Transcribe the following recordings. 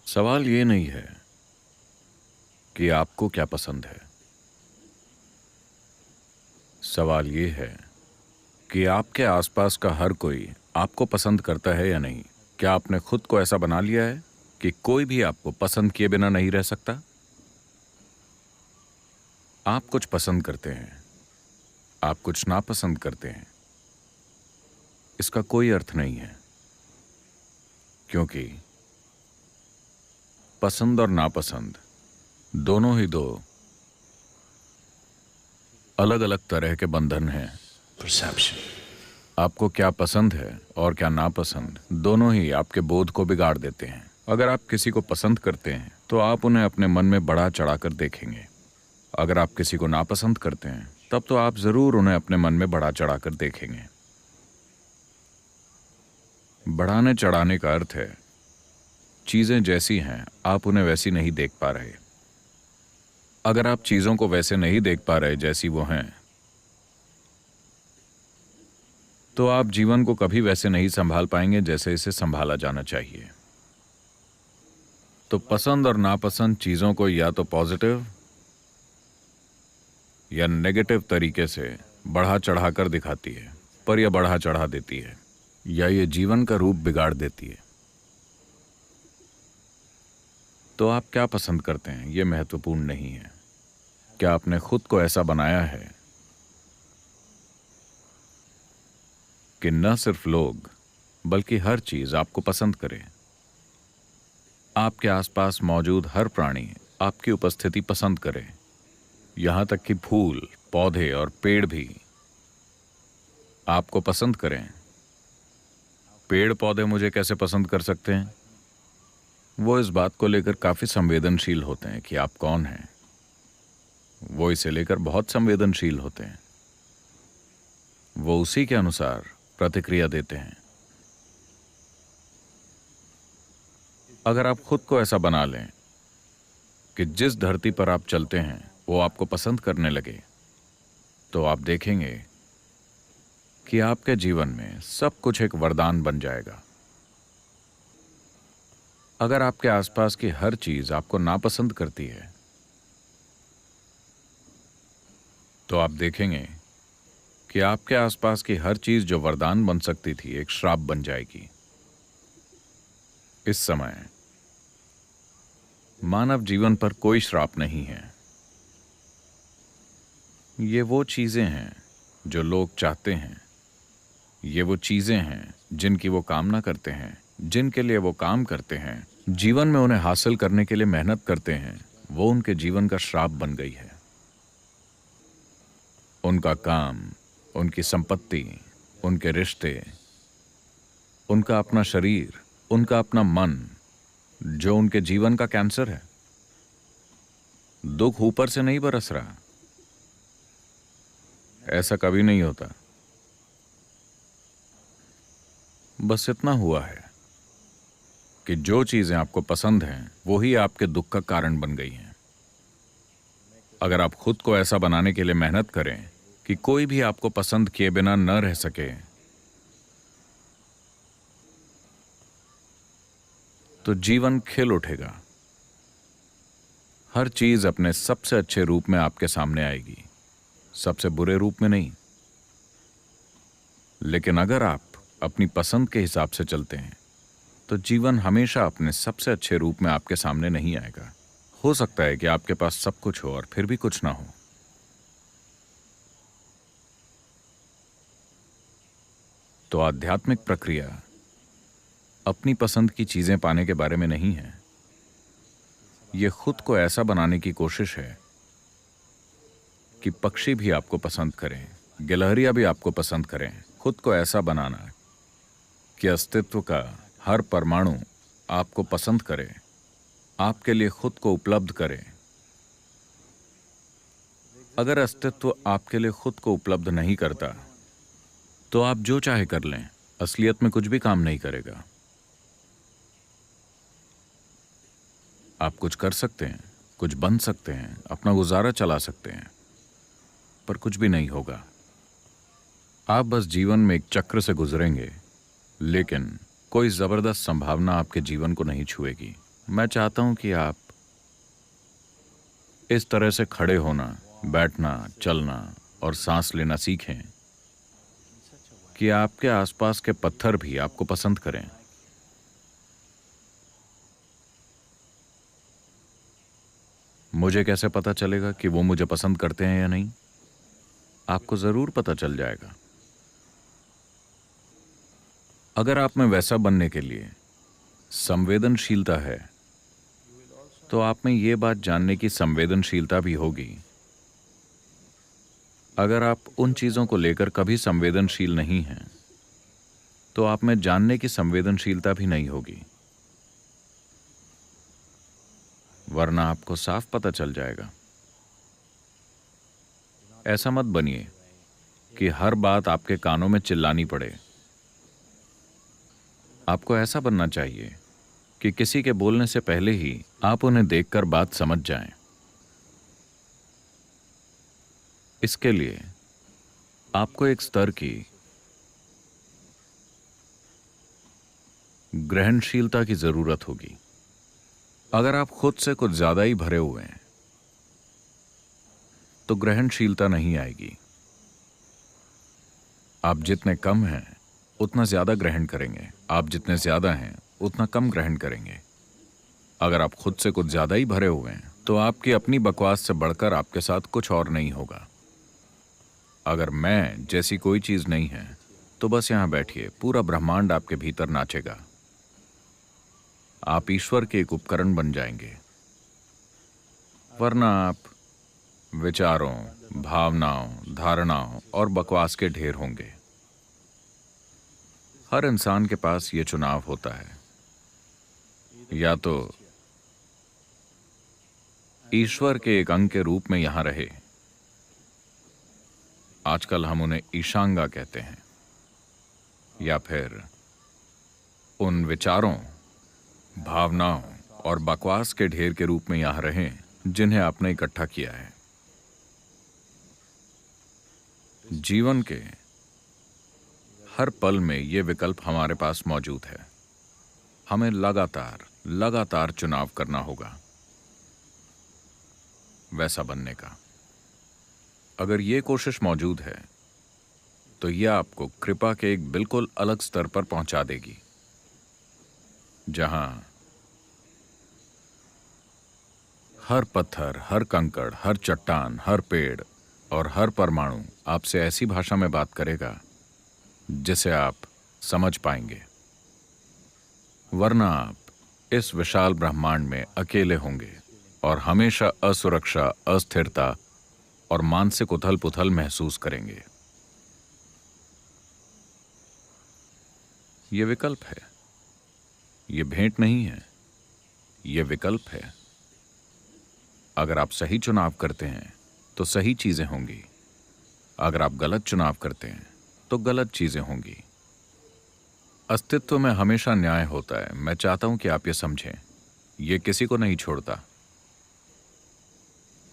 सवाल ये नहीं है कि आपको क्या पसंद है। सवाल ये है कि आपके आसपास का हर कोई आपको पसंद करता है या नहीं। क्या आपने खुद को ऐसा बना लिया है कि कोई भी आपको पसंद किए बिना नहीं रह सकता? आप कुछ पसंद करते हैं, आप कुछ नापसंद करते हैं। इसका कोई अर्थ नहीं है, क्योंकि पसंद और नापसंद दोनों ही दो अलग अलग तरह के बंधन हैं। Perception. आपको क्या पसंद है और क्या नापसंद दोनों ही आपके बोध को बिगाड़ देते हैं। अगर आप किसी को पसंद करते हैं तो आप उन्हें अपने मन में बढ़ा चढ़ाकर देखेंगे। अगर आप किसी को नापसंद करते हैं तब तो आप जरूर उन्हें अपने मन में बढ़ा चढ़ाकर देखेंगे। बढ़ाने चढ़ाने का अर्थ है चीजें जैसी हैं आप उन्हें वैसी नहीं देख पा रहे। अगर आप चीजों को वैसे नहीं देख पा रहे जैसी वो हैं, तो आप जीवन को कभी वैसे नहीं संभाल पाएंगे जैसे इसे संभाला जाना चाहिए। तो पसंद और नापसंद चीजों को या तो पॉजिटिव या नेगेटिव तरीके से बढ़ा चढ़ाकर दिखाती है, पर यह बढ़ा चढ़ा देती है या ये जीवन का रूप बिगाड़ देती है। तो आप क्या पसंद करते हैं यह महत्वपूर्ण नहीं है। क्या आपने खुद को ऐसा बनाया है कि न सिर्फ लोग बल्कि हर चीज आपको पसंद करे। आपके आसपास मौजूद हर प्राणी आपकी उपस्थिति पसंद करे, यहां तक कि फूल, पौधे और पेड़ भी आपको पसंद करें। पेड़ पौधे मुझे कैसे पसंद कर सकते हैं? वो इस बात को लेकर काफी संवेदनशील होते हैं कि आप कौन हैं। वो इसे लेकर बहुत संवेदनशील होते हैं। वो उसी के अनुसार प्रतिक्रिया देते हैं। अगर आप खुद को ऐसा बना लें कि जिस धरती पर आप चलते हैं वो आपको पसंद करने लगे, तो आप देखेंगे कि आपके जीवन में सब कुछ एक वरदान बन जाएगा। अगर आपके आसपास की हर चीज आपको नापसंद करती है, तो आप देखेंगे कि आपके आसपास की हर चीज जो वरदान बन सकती थी एक श्राप बन जाएगी। इस समय मानव जीवन पर कोई श्राप नहीं है। ये वो चीजें हैं जो लोग चाहते हैं। ये वो चीजें हैं जिनकी वो कामना करते हैं, जिनके लिए वो काम करते हैं, जीवन में उन्हें हासिल करने के लिए मेहनत करते हैं। वो उनके जीवन का श्राप बन गई है। उनका काम, उनकी संपत्ति, उनके रिश्ते, उनका अपना शरीर, उनका अपना मन, जो उनके जीवन का कैंसर है। दुख ऊपर से नहीं बरस रहा, ऐसा कभी नहीं होता। बस इतना हुआ है कि जो चीजें आपको पसंद हैं वो ही आपके दुख का कारण बन गई हैं। अगर आप खुद को ऐसा बनाने के लिए मेहनत करें कि कोई भी आपको पसंद किए बिना न रह सके, तो जीवन खिल उठेगा। हर चीज अपने सबसे अच्छे रूप में आपके सामने आएगी, सबसे बुरे रूप में नहीं। लेकिन अगर आप अपनी पसंद के हिसाब से चलते हैं तो जीवन हमेशा अपने सबसे अच्छे रूप में आपके सामने नहीं आएगा। हो सकता है कि आपके पास सब कुछ हो और फिर भी कुछ ना हो। तो आध्यात्मिक प्रक्रिया अपनी पसंद की चीजें पाने के बारे में नहीं है। यह खुद को ऐसा बनाने की कोशिश है कि पक्षी भी आपको पसंद करें, गिलहरियां भी आपको पसंद करें। खुद को ऐसा बनाना कि अस्तित्व का हर परमाणु आपको पसंद करे, आपके लिए खुद को उपलब्ध करे। अगर अस्तित्व आपके लिए खुद को उपलब्ध नहीं करता तो आप जो चाहे कर लें, असलियत में कुछ भी काम नहीं करेगा। आप कुछ कर सकते हैं, कुछ बन सकते हैं, अपना गुजारा चला सकते हैं, पर कुछ भी नहीं होगा। आप बस जीवन में एक चक्र से गुजरेंगे, लेकिन कोई जबरदस्त संभावना आपके जीवन को नहीं छुएगी। मैं चाहता हूं कि आप इस तरह से खड़े होना, बैठना, चलना और सांस लेना सीखें कि आपके आसपास के पत्थर भी आपको पसंद करें। मुझे कैसे पता चलेगा कि वो मुझे पसंद करते हैं या नहीं? आपको जरूर पता चल जाएगा। अगर आप में वैसा बनने के लिए संवेदनशीलता है, तो आप में ये बात जानने की संवेदनशीलता भी होगी। अगर आप उन चीजों को लेकर कभी संवेदनशील नहीं हैं, तो आप में जानने की संवेदनशीलता भी नहीं होगी, वरना आपको साफ पता चल जाएगा। ऐसा मत बनिए कि हर बात आपके कानों में चिल्लानी पड़े। आपको ऐसा बनना चाहिए कि किसी के बोलने से पहले ही आप उन्हें देखकर बात समझ जाएं। इसके लिए आपको एक स्तर की ग्रहणशीलता की जरूरत होगी। अगर आप खुद से कुछ ज्यादा ही भरे हुए हैं, तो ग्रहणशीलता नहीं आएगी। आप जितने कम हैं उतना ज्यादा ग्रहण करेंगे, आप जितने ज्यादा हैं उतना कम ग्रहण करेंगे। अगर आप खुद से कुछ ज्यादा ही भरे हुए हैं, तो आपकी अपनी बकवास से बढ़कर आपके साथ कुछ और नहीं होगा। अगर मैं जैसी कोई चीज नहीं है, तो बस यहां बैठिए, पूरा ब्रह्मांड आपके भीतर नाचेगा। आप ईश्वर के एक उपकरण बन जाएंगे, वरना आप विचारों, भावनाओं, धारणाओं और बकवास के ढेर होंगे। हर इंसान के पास ये चुनाव होता है, या तो ईश्वर के एक अंग के रूप में यहां रहे, आजकल हम उन्हें ईशांगा कहते हैं, या फिर उन विचारों, भावनाओं और बकवास के ढेर के रूप में यहां रहें जिन्हें आपने इकट्ठा किया है। जीवन के हर पल में यह विकल्प हमारे पास मौजूद है। हमें लगातार लगातार चुनाव करना होगा वैसा बनने का। अगर यह कोशिश मौजूद है, तो यह आपको कृपा के एक बिल्कुल अलग स्तर पर पहुंचा देगी, जहां हर पत्थर, हर कंकड़, हर चट्टान, हर पेड़ और हर परमाणु आपसे ऐसी भाषा में बात करेगा जिसे आप समझ पाएंगे। वरना आप इस विशाल ब्रह्मांड में अकेले होंगे और हमेशा असुरक्षा, अस्थिरता और मानसिक उथल पुथल महसूस करेंगे। यह विकल्प है, यह भेंट नहीं है, यह विकल्प है। अगर आप सही चुनाव करते हैं तो सही चीजें होंगी, अगर आप गलत चुनाव करते हैं तो गलत चीजें होंगी। अस्तित्व में हमेशा न्याय होता है। मैं चाहता हूं कि आप ये समझें, ये किसी को नहीं छोड़ता,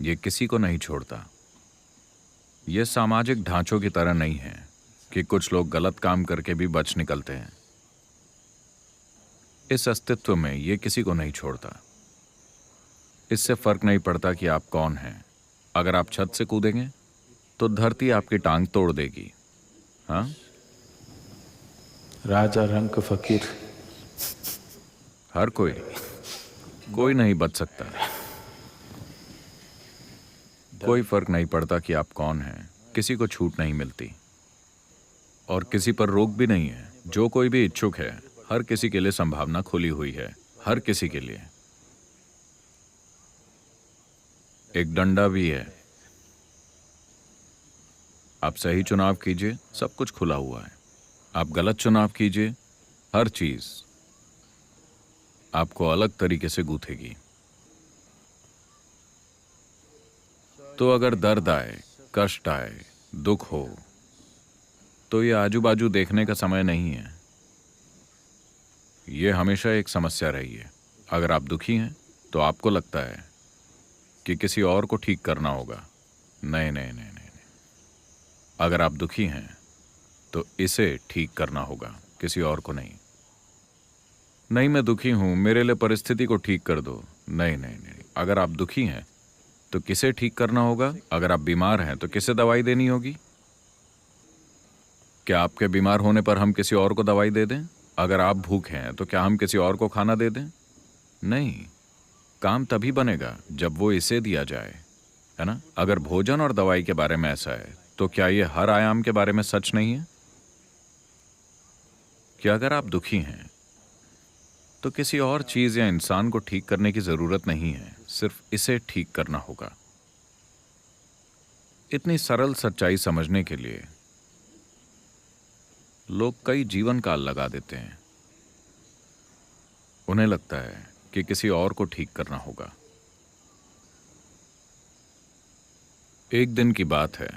ये किसी को नहीं छोड़ता। ये सामाजिक ढांचों की तरह नहीं है कि कुछ लोग गलत काम करके भी बच निकलते हैं। इस अस्तित्व में ये किसी को नहीं छोड़ता। इससे फर्क नहीं पड़ता कि आप कौन हैं। अगर आप छत से कूदेंगे तो धरती आपकी टांग तोड़ देगी। हाँ, राजा रंक फकीर, हर कोई नहीं बच सकता। कोई फर्क नहीं पड़ता कि आप कौन हैं, किसी को छूट नहीं मिलती और किसी पर रोक भी नहीं है। जो कोई भी इच्छुक है, हर किसी के लिए संभावना खुली हुई है, हर किसी के लिए। एक डंडा भी है। आप सही चुनाव कीजिए, सब कुछ खुला हुआ है। आप गलत चुनाव कीजिए, हर चीज आपको अलग तरीके से गूंथेगी। तो अगर दर्द आए, कष्ट आए, दुख हो, तो ये आजू बाजू देखने का समय नहीं है। यह हमेशा एक समस्या रही है। अगर आप दुखी हैं तो आपको लगता है कि किसी और को ठीक करना होगा। नहीं नहीं नहीं नहीं, नहीं। अगर आप दुखी हैं तो इसे ठीक करना होगा, किसी और को नहीं। नहीं, मैं दुखी हूं, मेरे लिए परिस्थिति को ठीक कर दो। नहीं नहीं नहीं, अगर आप दुखी हैं तो किसे ठीक करना होगा? अगर आप बीमार हैं तो किसे दवाई देनी होगी? क्या आपके बीमार होने पर हम किसी और को दवाई दे दें? अगर आप भूखे हैं तो क्या हम किसी और को खाना दे दें? नहीं, काम तभी बनेगा जब वो इसे दिया जाए, है ना? अगर भोजन और दवाई के बारे में ऐसा है तो क्या ये हर आयाम के बारे में सच नहीं है कि अगर आप दुखी हैं तो किसी और चीज या इंसान को ठीक करने की जरूरत नहीं है, सिर्फ इसे ठीक करना होगा। इतनी सरल सच्चाई समझने के लिए लोग कई जीवन काल लगा देते हैं। उन्हें लगता है कि किसी और को ठीक करना होगा। एक दिन की बात है,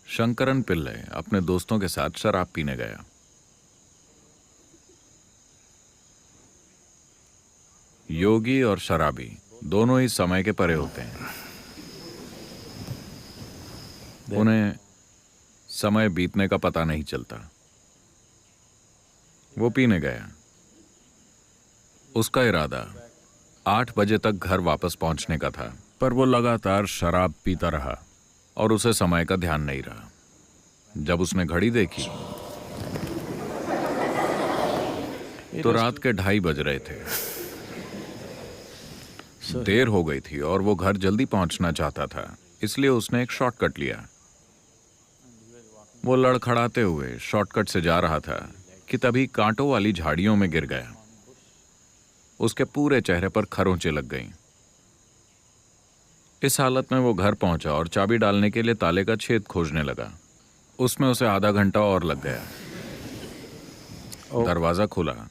शंकरन पिल्ले अपने दोस्तों के साथ शराब पीने गया। योगी और शराबी दोनों ही समय के परे होते हैं। उन्हें समय बीतने का पता नहीं चलता। वो पीने गया। उसका इरादा 8 बजे तक घर वापस पहुंचने का था, पर वो लगातार शराब पीता रहा और उसे समय का ध्यान नहीं रहा। जब उसने घड़ी देखी तो रात के 2:30 बज रहे थे। देर हो गई थी और वो घर जल्दी पहुंचना चाहता था, इसलिए उसने एक शॉर्टकट लिया। वो लड़खड़ाते हुए शॉर्टकट से जा रहा था कि तभी कांटों वाली झाड़ियों में गिर गया। उसके पूरे चेहरे पर खरोंचें लग गईं। इस हालत में वो घर पहुंचा और चाबी डालने के लिए ताले का छेद खोजने लगा। उसमें उसे आधा घंटा और लग गया। दरवाजा खुला,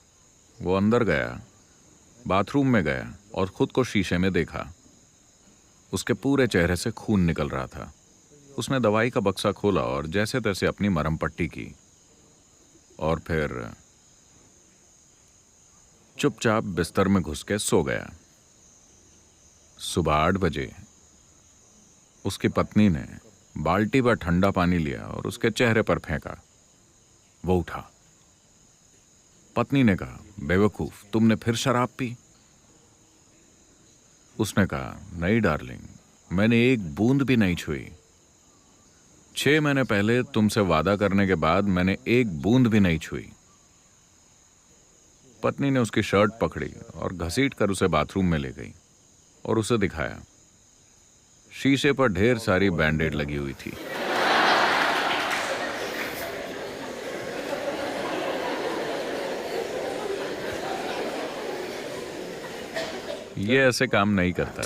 वो अंदर गया, बाथरूम में गया और खुद को शीशे में देखा। उसके पूरे चेहरे से खून निकल रहा था। उसने दवाई का बक्सा खोला और जैसे तैसे अपनी मरहम पट्टी की और फिर चुपचाप बिस्तर में घुस के सो गया। सुबह 8 बजे उसकी पत्नी ने बाल्टी पर ठंडा पानी लिया और उसके चेहरे पर फेंका। वो उठा। पत्नी ने कहा, बेवकूफ, तुमने फिर शराब पी? उसने कहा, नहीं डार्लिंग, मैंने एक बूंद भी नहीं छुई। 6 महीने पहले तुमसे वादा करने के बाद मैंने एक बूंद भी नहीं छुई। पत्नी ने उसकी शर्ट पकड़ी और घसीट कर उसे बाथरूम में ले गई और उसे दिखाया। शीशे पर ढेर सारी बैंडेड लगी हुई थी। ये ऐसे काम नहीं करता।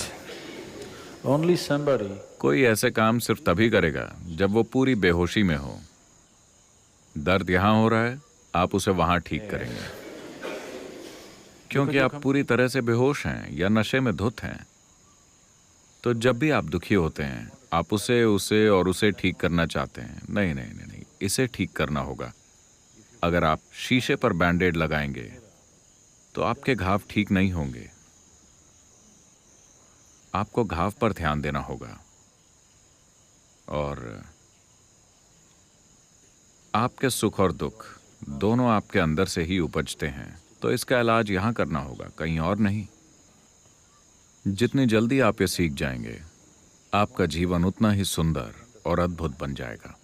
Only somebody कोई ऐसे काम सिर्फ तभी करेगा जब वो पूरी बेहोशी में हो। दर्द यहां हो रहा है, आप उसे वहां ठीक करेंगे, क्योंकि आप पूरी तरह से बेहोश हैं या नशे में धुत हैं। तो जब भी आप दुखी होते हैं, आप उसे ठीक करना चाहते हैं। नहीं नहीं नहीं नहीं, इसे ठीक करना होगा। अगर आप शीशे पर बैंडेड लगाएंगे तो आपके घाव ठीक नहीं होंगे। आपको घाव पर ध्यान देना होगा और आपके सुख और दुख दोनों आपके अंदर से ही उपजते हैं। तो इसका इलाज यहां करना होगा, कहीं और नहीं। जितनी जल्दी आप ये सीख जाएंगे, आपका जीवन उतना ही सुंदर और अद्भुत बन जाएगा।